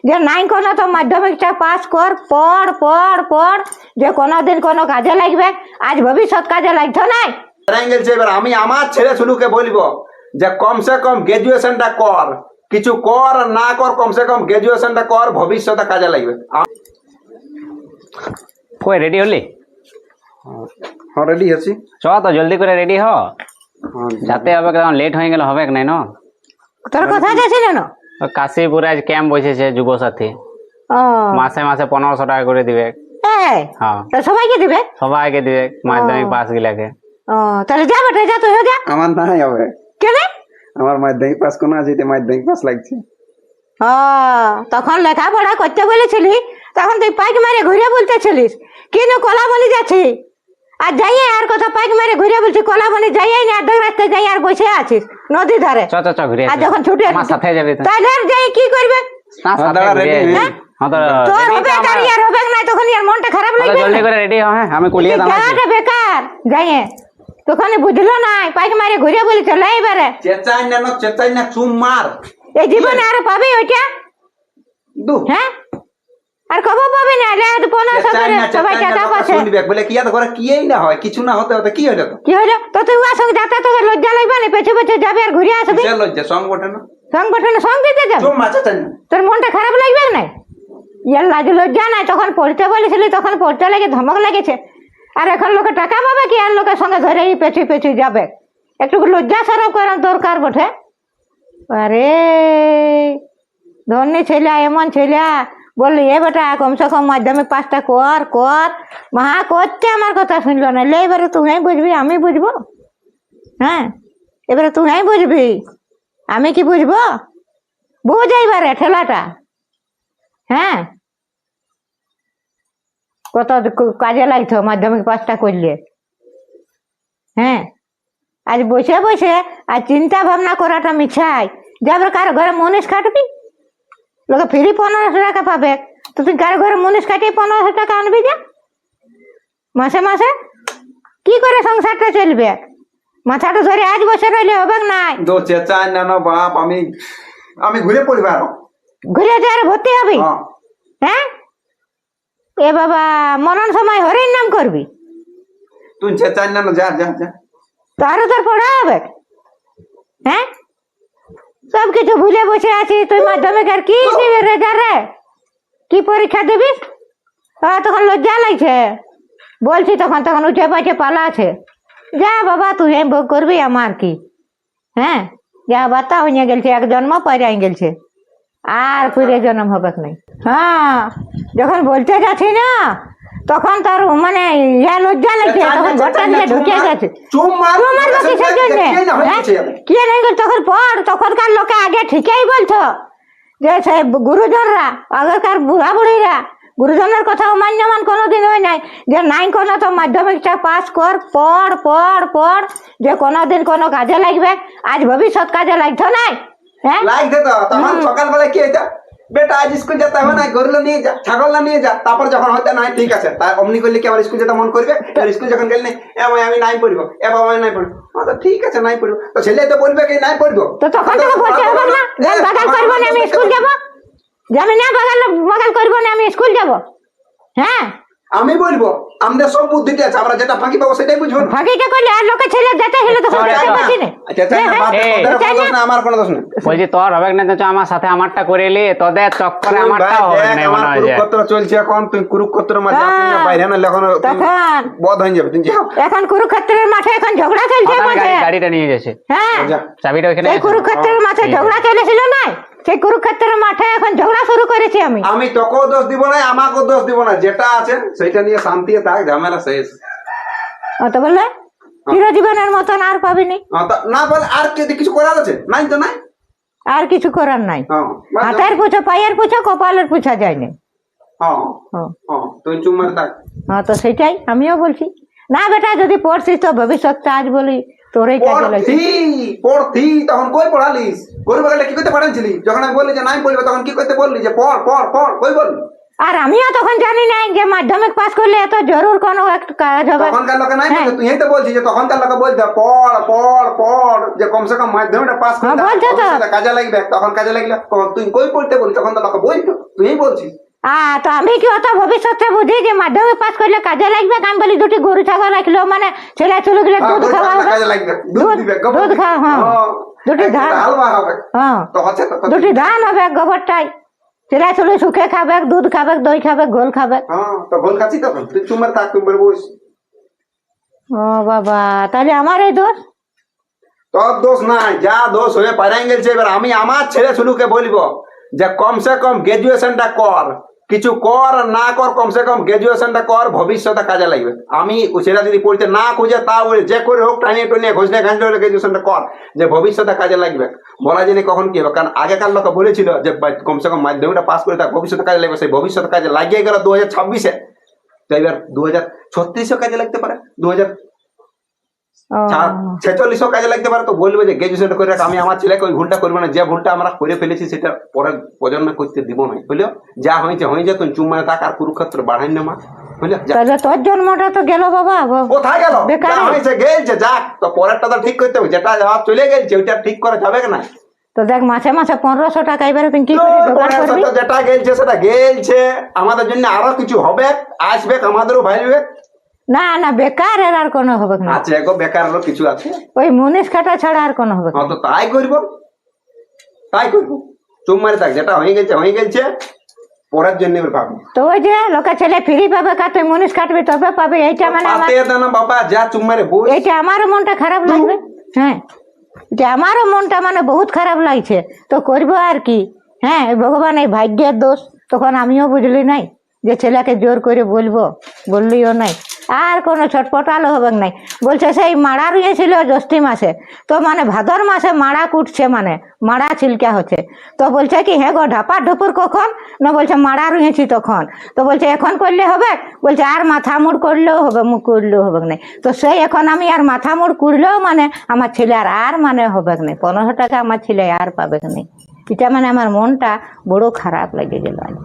যে নাই কোনো তো মাধ্যমিকটা পাস কর, পড় পড় পড়, যে কোনোদিন কোনো কাজে লাগবে, আজ ভবিষ্যৎ কাজে লাগতো নাই। এবার আমি আমার ছেলে ছেলেকে বলবো যে কমসে কম গ্রাজুয়েশনটা কর, কিছু কর না কর, কমসে কম গ্রাজুয়েশনটা কর, ভবিষ্যতে কাজে লাগবে। কই রেডি হলি? হ্যাঁ রেডি আছি। চ তো জলদি করে রেডি হ, যাতে হবে, কারণ লেট হয়ে গেলে হবে নাই না। তোর কোথায় যাচ্ছিল না? কাশীপুরে আজ ক্যাম্প বসেছে যুব সাথী, মাসে মাসে 1500 টাকা করে দিবে। হ্যাঁ, সবাইকে দিবে? সবাইকে দিবে, মাধ্যমিক পাস গিলাকে। তাহলে যা বেটা, যা, তুই যা। আমার নাই হবে। কেন? আমার মাধ্যমিক পাস কোন আছে, মাধ্যমিক পাস লাগছে। তখন লেখাপড়া করতে বলেছিলি, তখন তুই পাইক মারে ঘুরে বলতেছিলিস কিন্তু কলাবনি যাচ্ছি, আর যাই আর কথা পাইক মারে ঘুরে বলছি কলাবনি যাই না, আধ রাস্তায় যাই আর বসে আছিস নদী ধারে। চ চ চ ঘুরে আর যখন ছুটে আমার সাথে যাবি তাহলে আর যাই কি করবে? না সাথে হ্যাঁ? তোর হবে আর ইয়ার হবে না, তখন ইয়ার মনটা খারাপ লাগবে। জলদি করে রেডি হ। হ্যাঁ আমি কুলিয়ে দাম যাটা বেকার যাই, তখন বুঝলো না পাইক মারে ঘুরে বলি চলে এবারে চেঁচাই না চুম মার। এই জীবনে আর পাবি ওইটা? হ্যাঁ, আর কবে পাবি না? সবাই টাকা পাচ্ছে বলে কি করে কিই না হয়, কিছু না হতে হতে কি হলো? কি হলো তো? তুই ওর সঙ্গে যাতে তোকে লজ্জা লাগবে না? পেছে পেছে যাবে আর ঘুরে আসবি। লজ্জা সংগঠন সংগঠনে সঙ্গ দিতে যাবে, তোর মনটা খারাপ লাগবে না? ইয়ার লাজ লজ্জা নাই? তখন পড়তে বলেছিলি, তখন পড়তে লেগে ধমক লেগেছে, আর এখন লোকে টাকা পাবে কি আর লোকের সঙ্গে ধরে পেছি পেছি যাবে? একটু লজ্জা সরব করার দরকার বটে। আরে ধন্যী ছেলে, এমন ছেলে বললি এ বেটা কমসে কম মাধ্যমিক পাসটা কর কর, মহা করতে আমার কথা শুনলো না। লে এবারে তুই বুঝবি, আমি বুঝবো? হ্যাঁ, এবারে তুই বুঝবি, আমি কি বুঝবো? বুঝ এইবারে ঠেলাটা। হ্যাঁ, কত কাজে লাগতো মাধ্যমিক পাসটা করলে। হ্যাঁ, আজ বসে বসে আর চিন্তা ভাবনা করাটা মিছাই। যাবে কারো ঘরে মনীষ কাটবি, লোকে ফ্রি 1500 টাকা পাবে, তো তুই কারো ঘরে মনীষ কাটিয়ে 1500 টাকা আনবি যা মাসে মাসে? কি করে সংসারটা চলবে? মাথাটা ধরে আজ বসে রইলে হবে নাই। চেঁচাই না বাপ, আমি ঘুরে পড়বো, ঘুরে যে আর ভর্তি হবি? হ্যাঁ, এ বাবা মরণ সময় হরির নাম করবি? তুই চেঁচাই না, যা যা যা, তারও তোর পড়া হবে। হ্যাঁ, সব কিছু ভুলে বসে আছি। তুই মাধ্যমিক আর কি দিবি রেজাল্ট রে? কি পরীক্ষা দিবি? তখন লজ্জা লাগছে বলছি, তখন তখন উঠে পাঠে পালা আছে। যা বাবা, তুই ভোগ করবি, আমার কি? হ্যাঁ, যা বাতা হইয়া গেছে, এক জন্ম পরে গেছে, আর ফিরে জন্ম হবে নাই। হ্যাঁ, যখন বলতে যাচ্ছি না তখন তার মানে ইয়া লজ্জা লাগছে, তখন ঘরটা দিয়ে ঢুকে গেছে। কি নেই তখন পড়, তখনকার লোকে আগে ঠিকই বলছো যে সে গুরুজনরা, আগেকার বুড়া বুড়িরা গুরুজনের কথা অমান্যমান কোনোদিন হয় নাই, যে নাই কোনো তো মাধ্যমিকটা পাস কর, পড় পড় পড়, যে কোনোদিন কোনো কাজে লাগবে, আজ ভবিষ্যৎ কাজে লাগতো নাই। হ্যাঁ লাগছে তো। তখন সকালবেলা কি হইতো, বেটা আজ স্কুল যেতে হবে না, গরুলা নিয়ে যা, ছাগলটা নিয়ে যা। তারপর যখন হয়তো নাই ঠিক আছে, তাই অমনি করলে কি আবার স্কুল যেতে মন করবে? স্কুল যখন গেলে আমি নাই পড়বো, এ বাবা আমি নাই পড়বো, ঠিক আছে নাই পড়বো, তো ছেলে তো বলবে কি নাই পড়বো, তো তখন তোকে বলতে হবে না বাগাল করবো না আমি স্কুল যাবো, আমি না বাগাল করবো না আমি স্কুল যাবো। হ্যাঁ, আমি বলবো আমাদের সব বুদ্ধিটা আছে, আমরা যেটা ফাঁকি পাবো সেটাই বুঝবো। ফাঁকিটা করলে আর লোকের ছেলে যেতে হলে তখন আমার কোনো দোষ নেই। বলছি তোর হবে না, তো আমার সাথে আমারটা করে এলি, তোদের চক্করে আমারটাও হবে না। মনে হয় কুরুক্ষেত্র চলছে এখন, তুই কুরুক্ষেত্রের মাঝে বাইরে না, এখন বধ হয়ে যাবে। তুই যাও এখন কুরুক্ষেত্রের মাঠে, এখন ঝগড়া চলছে, গাড়িটা নিয়ে গেছে। হ্যাঁ, চাবিটা ওখানে। কুরুক্ষেত্রের মাঠে ঝগড়া চলেছিল না, সেই কুরুক্ষেত্রের মাঠে এখন ঝগড়া শুরু করেছি আমি। আমি তোকেও দোষ দিব না, আমাকেও দোষ দিব না, যেটা আছে সেটা নিয়ে শান্তি থাক, ঝামেলা শেষ। তো বললে চিরজীবনের মতন আর পাবিনি না, বলে আর কিছু করার আছে নাই তো? নাই, আর কিছু করার নাই। হাতের পুছো, পায়ের পুছো, কপালের পুছা যায়নি। তুই চুপ মারে থাক। তো সেটাই আমিও বলছি, না বেটা যদি পড়ছিস তো ভবিষ্যৎটা আজ বলি তোরই কাজে লাগছে। পড়তি তখন কই পড়ালিস? গরু বাগালে কি করতে পাঠাচ্ছিলি? যখন আমি বললি যে নাই পড়বে, তখন কি করতে বললি যে পড় পড় পড়, কই বললি? আর আমিও তখন জানি নাই যে মাধ্যমিক পাস করলে এত জরুর কোনো একটা কাজ হবে। তখনকার লোকে নাই বলছে, তুই তো বলছিস যে তখনকার লোকে বলছে পড় পড় পড়, যে কমসে কম মাধ্যমিকটা পাস করলে কাজে লাগবে। তখন কাজে লাগলে তুই কই পড়তে বলি? তখন তো লোকে বলতো তুই বলছিস তো আমি কি অত ভবিষ্যতে বুঝি যে মাধ্যমিক পাস করলে কাজে লাগবে? আমি বলি দুটি গরু ছাগল রাখলো মানে ছেলে চলে গেলে দুধ গরু খাওয়া ছাগল হবে, কাজে লাগবে, দুধ দিবে, গোবর দুধ দিবে। খাওয়া, হ্যাঁ। হ্যাঁ, দুটি একটা ধান, হালুয়া হবে। হ্যাঁ, তো হচ্ছে তো, তো দুটি ধান হবে গোবরটাই, ছেলে চলে সুখে খাবে, দুধ খাবে, দই খাবে, ঘোল খাবে। হ্যাঁ, তো গোল খাচ্ছি তখন তুই চুমার থাক, তুই বস। ও বাবা, তাহলে আমার এই দোষ? তোর দোষ নাই, যা দোষ হয়ে পারাই গেছে। এবার আমি আমার ছেলে শুনুকে বলবো যে কমসে কম গ্রাজুয়েশনটা কর, কিছু কর আর না কর, কমসে কম গ্রাজুয়েশনটা কর, ভবিষ্যতে কাজে লাগবে। আমি সেটা যদি পড়তে না খুঁজে তা যে করে হোক টানিয়ে টনিয়ে ঘষলে ঘাঁচলে হলে গ্রাজুয়েশনটা কর, যে ভবিষ্যতে কাজে লাগবে। বলা জানি কখন কি হবে, কারণ আগেকার লোক বলেছিল যে কমসে কম মাধ্যমিকটা পাস করে তার ভবিষ্যতে কাজে লাগবে। সেই ভবিষ্যতে কাজে লাগিয়ে গেল 2026-এ, তো এবার 2036-এও কাজে লাগতে পারে, 2046-এও কাজে লাগতে পারে। তো বলবে যে গ্রাজুয়েশনটা করে রাখ। আমি আমার ছেলেকে ওই ভুলটা করবো না, যে ভুলটা আমরা করে ফেলেছি সেটা পরের প্রজন্ম করতে দিব না। বুঝলো, যা হয়েছে হয়ে যেত, চুম্মায় থাক, আর কুরুক্ষেত্র বাড়াই না মা। বুঝলো, যা। তাহলে তোর জন্মটা তো গেল বাবা, কোথায় গেল? বেকার। যা হয়েছে গেলছে, যাক। তো পরেরটা তো ঠিক করতে হবে, যেটা যাওয়া চলে গেছে ওইটা ঠিক করা যাবে না। তো দেখ মাসে মাসে 1500 টাকা এবারে তুই কি তো করে জোগাড় পরের করবি? সাথে যেটা গেলছে সেটা গেলছে, আমাদের জন্য আরো কিছু হবে, আসবে, আমাদেরও ভাইবে। না না, বেকার এর আর কোনো হবে না, আছে গো, বেকার হলো কিছু আছে। ওই মুনিশ কাটা ছাড়া আর কোনো হবে না। হ্যাঁ, তো তাই করবো, তাই করবো। চুম্মারে থাক, যেটা হয়ে গেছে হয়ে গেছে, পরের জন্য এবার ভাবি। তো ওই যে লোকের ছেলে ফ্রি পাবে, কাটে মুনিশ কাটবে তবে পাবে, এইটা মানে আমার, পাতে দাও না বাবা, যা চুম্মারে বস। এইটা আমারও মনটা খারাপ লাগবে। হ্যাঁ, এটা আমারও মনটা মানে বহুত খারাপ লাগছে, তো করবো আর কি। হ্যাঁ, ভগবান এই ভাগ্যের দোষ। তখন আমিও বুঝলি নাই যে ছেলেকে জোর করে বললিও নাই, আর কোনো ছটপটালো হবে নাই। বলছে সেই মাড়া রুয়েছিল জ্যৈষ্ঠী মাসে, তো মানে ভাদর মাসে মাড়া কুটছে, মানে মাড়া ছিলকা হচ্ছে। তো বলছে কি হ্যাঁ গো ঢাপা ঢুপুর কখন না, বলছে মাড়া রুয়েছি তখন। তো বলছে এখন করলে হবে? বলছে আর মাথা মুড় করলেও হবে, মুখ করলেও হবে না। তো সেই এখন আমি আর মাথা মুড় করলেও মানে আমার ছেলে আর মানে হবে না, 1500 টাকা আমার ছেলে আর পাবে না। এটা মানে আমার মনটা বড় খারাপ লেগে গেল আজ।